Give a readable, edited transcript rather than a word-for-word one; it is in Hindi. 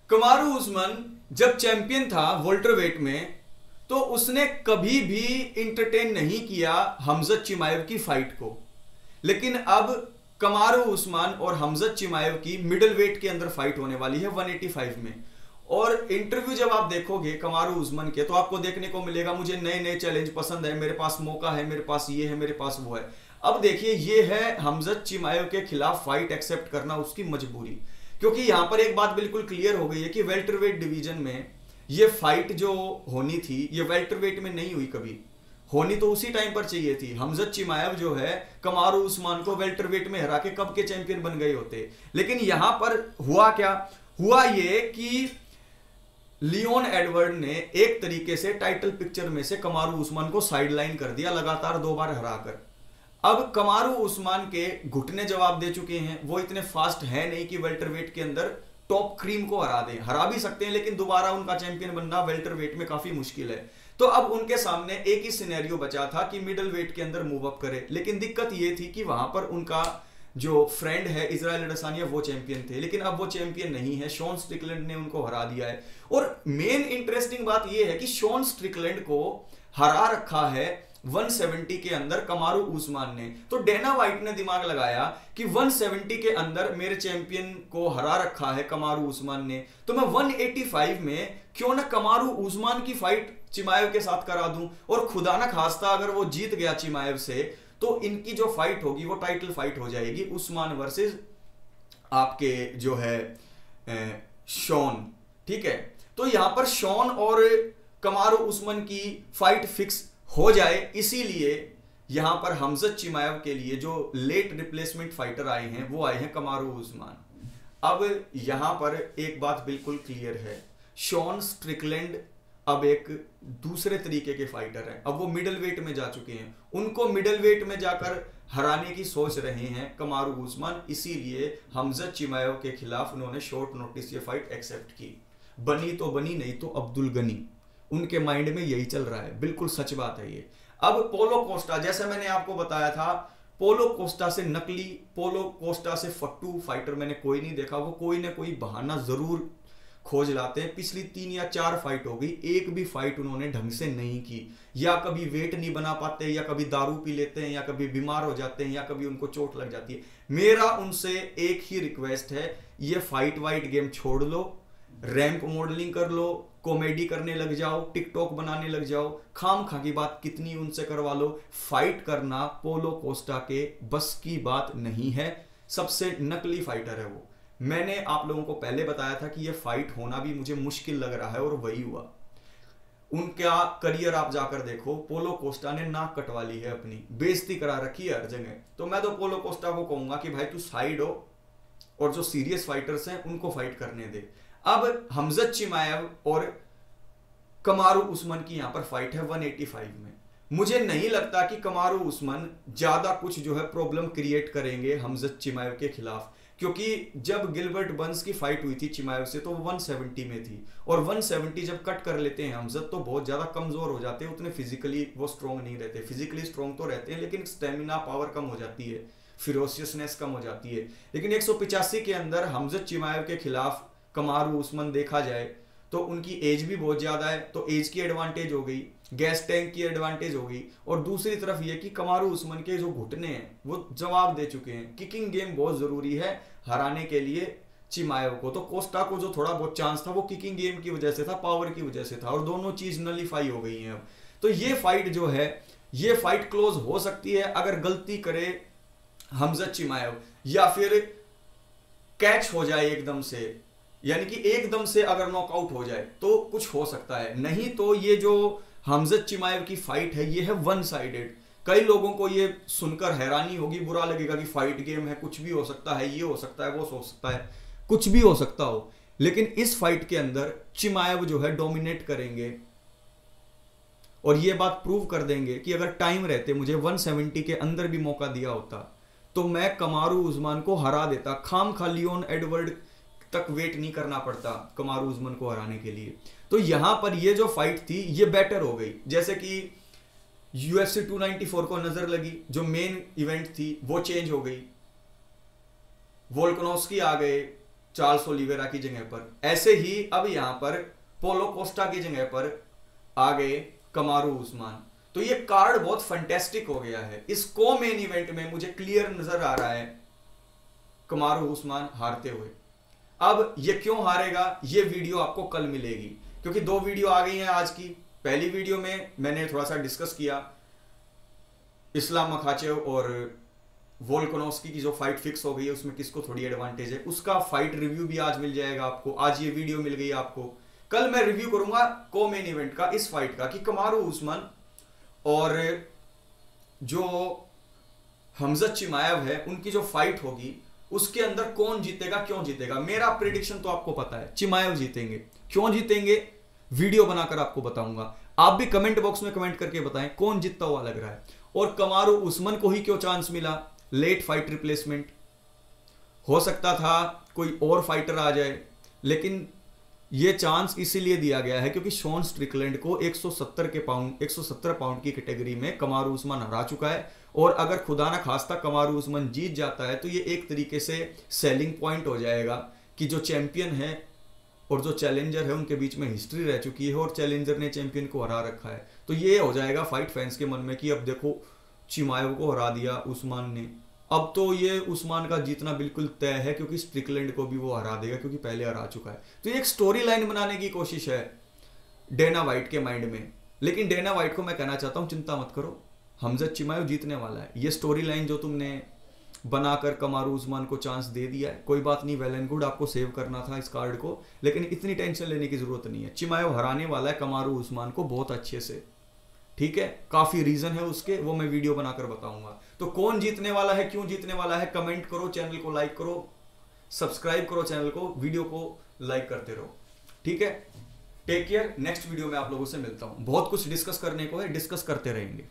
कमारू उस्मान जब चैंपियन था वोल्टरवेट में, तो उसने कभी भी इंटरटेन नहीं किया हमजत चिमाएव की फाइट को। लेकिन अब कमारू उस्मान और हमजत चिमाएव की मिडिल वेट के अंदर फाइट होने वाली है 185 में। और इंटरव्यू जब आप देखोगे कमारू उस्मान के, तो आपको देखने को मिलेगा मुझे नए नए चैलेंज पसंद है, मेरे पास मौका है, मेरे पास ये है, मेरे पास वो है। अब देखिए, ये है हमजत चिमाएव के खिलाफ फाइट एक्सेप्ट करना उसकी मजबूरी, क्योंकि यहां पर एक बात बिल्कुल क्लियर हो गई है कि वेल्टरवेट डिवीजन में ये फाइट जो होनी थी, ये वेल्टरवेट में नहीं हुई कभी। होनी तो उसी टाइम पर चाहिए थी। हमजत चिमाएव जो है कमारू उस्मान को वेल्टरवेट में हरा के कब के चैंपियन बन गए होते। लेकिन यहां पर हुआ क्या, हुआ ये कि लियोन एडवर्ड ने एक तरीके से टाइटल पिक्चर में से कमारू उस्मान को साइडलाइन कर दिया, लगातार 2 बार हराकर। अब कमारू उस्मान के घुटने जवाब दे चुके हैं, वो इतने फास्ट है नहीं कि वेल्टरवेट के अंदर टॉप क्रीम को हरा दें। हरा भी सकते हैं, लेकिन दोबारा उनका चैंपियन बनना वेल्टरवेट में काफी मुश्किल है। तो अब उनके सामने एक ही सिनेरियो बचा था कि मिडिल वेट के अंदर मूव अप करे। लेकिन दिक्कत ये थी कि वहां पर उनका जो फ्रेंड है इजराइल अडेसानिया, वो चैंपियन थे, लेकिन अब वो चैंपियन नहीं है। शॉन स्ट्रिकलैंड ने उनको हरा दिया है। और मेन इंटरेस्टिंग बात यह है कि शॉन स्ट्रिकलैंड को हरा रखा है 170 के अंदर कमारू उस्मान ने। तो डेना वाइट ने दिमाग लगाया कि 170 के अंदर मेरे चैंपियन को हरा रखा है कमारू उस्मान ने, तो मैं 185 में क्यों ना कमारू उस्मान की फाइट चिमाएव के साथ करा दूं। और खुदा ना खास्ता अगर वो जीत गया चिमाएव से, तो इनकी जो फाइट होगी वो टाइटल फाइट हो जाएगी, उस्मान वर्सेस आपके जो है शॉन। ठीक है, तो यहां पर शॉन और कमारू उस्मान की फाइट फिक्स हो जाए, इसीलिए यहां पर हमजत चिमाएव के लिए जो लेट रिप्लेसमेंट फाइटर आए हैं वो आए हैं कमारू उस्मान। अब यहां पर एक बात बिल्कुल क्लियर है, शॉन स्ट्रिकलैंड अब एक दूसरे तरीके के फाइटर हैं। अब वो मिडिल वेट में जा चुके हैं, उनको मिडिल वेट में जाकर हराने की सोच रहे हैं कमारू उस्मान। इसीलिए हमजत चिमाएव के खिलाफ उन्होंने शॉर्ट नोटिस ये फाइट एक्सेप्ट की। बनी तो बनी, नहीं तो अब्दुल गनी, उनके माइंड में यही चल रहा है। बिल्कुल सच बात है ये। अब पोलो कोस्टा, जैसे मैंने आपको बताया था, पोलो कोस्टा से नकली, पोलो कोस्टा से फट्टू फाइटर मैंने कोई नहीं देखा। वो कोई ना कोई बहाना जरूर खोज लाते हैं। पिछली 3 या 4 फाइट हो गई, एक भी फाइट उन्होंने ढंग से नहीं की। या कभी वेट नहीं बना पाते, या कभी दारू पी लेते हैं, या कभी बीमार हो जाते हैं, या कभी उनको चोट लग जाती है। मेरा उनसे एक ही रिक्वेस्ट है, ये फाइट वाइट गेम छोड़ लो, रैंप मॉडलिंग कर लो, कॉमेडी करने लग जाओ, टिकटॉक बनाने लग जाओ, खाम खा की बात कितनी उनसे करवा लो। फाइट करना पोलो कोस्टा के बस की बात नहीं है। सबसे नकली फाइटर है वो। मैंने आप लोगों को पहले बताया था कि ये फाइट होना भी मुझे मुश्किल लग रहा है, और वही हुआ। उनका करियर आप जाकर देखो, पोलो कोस्टा ने नाक कटवा ली है, अपनी बेइज्जती करा रखी है हर जगह। तो मैं तो पोलो कोस्टा को कहूंगा कि भाई तू साइड हो, और जो सीरियस फाइटर्स हैं उनको फाइट करने दे। अब हमजत चिमाएव और कमारू उस्मान की यहां पर फाइट है 185 में। मुझे नहीं लगता कि कमारू उस्मान ज्यादा कुछ जो है प्रॉब्लम क्रिएट करेंगे हमजत चिमाएव के खिलाफ, क्योंकि जब गिलबर्ट बर्न्स की फाइट हुई थी चिमाएव से, तो 170 में थी। और 170 जब कट कर लेते हैं हमजत, तो बहुत ज्यादा कमजोर हो जाते हैं, उतने फिजिकली वो स्ट्रॉन्ग नहीं रहते। फिजिकली स्ट्रॉन्ग तो रहते हैं, लेकिन स्टेमिना पावर कम हो जाती है, फिरोसियसनेस कम हो जाती है। लेकिन 185 के अंदर हमजत चिमाएव के खिलाफ कमारू उस्मान देखा जाए तो उनकी एज भी बहुत ज्यादा है, तो एज की एडवांटेज हो गई, गैस टैंक की एडवांटेज हो गई। और दूसरी तरफ यह कि कमारू उस्मान के जो घुटने हैं वो जवाब दे चुके हैं। किकिंग गेम बहुत जरूरी है हराने के लिए चिमाएव को। तो कोस्टा को जो थोड़ा बहुत चांस था वो किकिंग गेम की वजह से था, पावर की वजह से था, और दोनों चीज नलीफाई हो गई हैं अब। तो ये फाइट जो है, ये फाइट क्लोज हो सकती है अगर गलती करे हमजत चिमाएव, या फिर कैच हो जाए एकदम से, यानी कि एकदम से अगर नॉकआउट हो जाए तो कुछ हो सकता है। नहीं तो ये जो हमजत चिमाएव की फाइट है ये है वन साइडेड। कई लोगों को ये सुनकर हैरानी होगी, बुरा लगेगा कि फाइट गेम है, कुछ भी हो सकता है, ये हो सकता है, वो हो सकता है, कुछ भी हो सकता हो। लेकिन इस फाइट के अंदर चिमाएव जो है डोमिनेट करेंगे, और ये बात प्रूव कर देंगे कि अगर टाइम रहते मुझे 170 के अंदर भी मौका दिया होता तो मैं कमारू उस्मान को हरा देता। खाम खा लियोन एडवर्ड तक वेट नहीं करना पड़ता कमारू उस्मान को हराने के लिए। तो यहां पर ये जो फाइट थी ये बेटर हो गई। जैसे कि UFC 294 को नजर लगी, जो मेन इवेंट थी वो चेंज हो गई, वोल्कानोव्स्की आ गए, चार्ल्स ओलिवेरा की जगह पर। ऐसे ही अब यहां पर पोलो कोस्टा की जगह पर आ गए कमारू उस्मान। तो ये कार्ड बहुत फैंटेस्टिक हो गया है। इस को मेन इवेंट में मुझे क्लियर नजर आ रहा है कमारू उस्मान हारते हुए। अब ये क्यों हारेगा ये वीडियो आपको कल मिलेगी, क्योंकि 2 वीडियो आ गई हैं आज की। पहली वीडियो में मैंने थोड़ा सा डिस्कस किया इस्लाम मखाचेव और वोल्कानोव्स्की की जो फाइट फिक्स हो गई है उसमें किसको थोड़ी एडवांटेज है, उसका फाइट रिव्यू भी आज मिल जाएगा आपको। आज ये वीडियो मिल गई आपको, कल मैं रिव्यू करूंगा को मेन इवेंट का, इस फाइट का, कि कमारू उस्मान और जो हमजत चिमाएव है उनकी जो फाइट होगी उसके अंदर कौन जीतेगा, क्यों जीतेगा। मेरा प्रेडिक्शन तो आपको पता है, चिमाएव जीतेंगे। क्यों जीतेंगे वीडियो बनाकर आपको बताऊंगा। आप भी कमेंट बॉक्स में कमेंट करके बताएं कौन जीतता हुआ लग रहा है। और कमारू उस्मान को ही क्यों चांस मिला, लेट फाइट रिप्लेसमेंट, हो सकता था कोई और फाइटर आ जाए, लेकिन ये चांस इसीलिए दिया गया है क्योंकि शॉन स्ट्रिकलैंड को 170 पाउंड की कैटेगरी में कमारू उस्मान हरा चुका है। और अगर खुदा ना खास्ता कमारू उस्मान जीत जाता है तो ये एक तरीके से सेलिंग पॉइंट हो जाएगा कि जो चैंपियन है और जो चैलेंजर है उनके बीच में हिस्ट्री रह चुकी है और चैलेंजर ने चैंपियन को हरा रखा है। तो ये हो जाएगा फाइट फैंस के मन में कि अब देखो चिमाएव को हरा दिया उस्मान ने, अब तो ये उस्मान का जीतना बिल्कुल तय है क्योंकि स्ट्रिकलैंड को भी वो हरा देगा क्योंकि पहले हरा चुका है। तो ये एक स्टोरी लाइन बनाने की कोशिश है डेना वाइट के माइंड में। लेकिन डेना वाइट को मैं कहना चाहता हूं चिंता मत करो, हमजत चिमाएव जीतने वाला है। ये स्टोरी लाइन जो तुमने बनाकर कमारू उस्मान को चांस दे दिया है, कोई बात नहीं, वेल एंड गुड, आपको सेव करना था इस कार्ड को, लेकिन इतनी टेंशन लेने की जरूरत नहीं है। चिमाएव हराने वाला है कमारू उस्मान को बहुत अच्छे से, ठीक है। काफी रीजन है उसके, वो मैं वीडियो बनाकर बताऊंगा। तो कौन जीतने वाला है, क्यों जीतने वाला है, कमेंट करो, चैनल को लाइक करो, सब्सक्राइब करो चैनल को, वीडियो को लाइक करते रहो, ठीक है। टेक केयर, नेक्स्ट वीडियो में आप लोगों से मिलता हूं। बहुत कुछ डिस्कस करने को है, डिस्कस करते रहेंगे।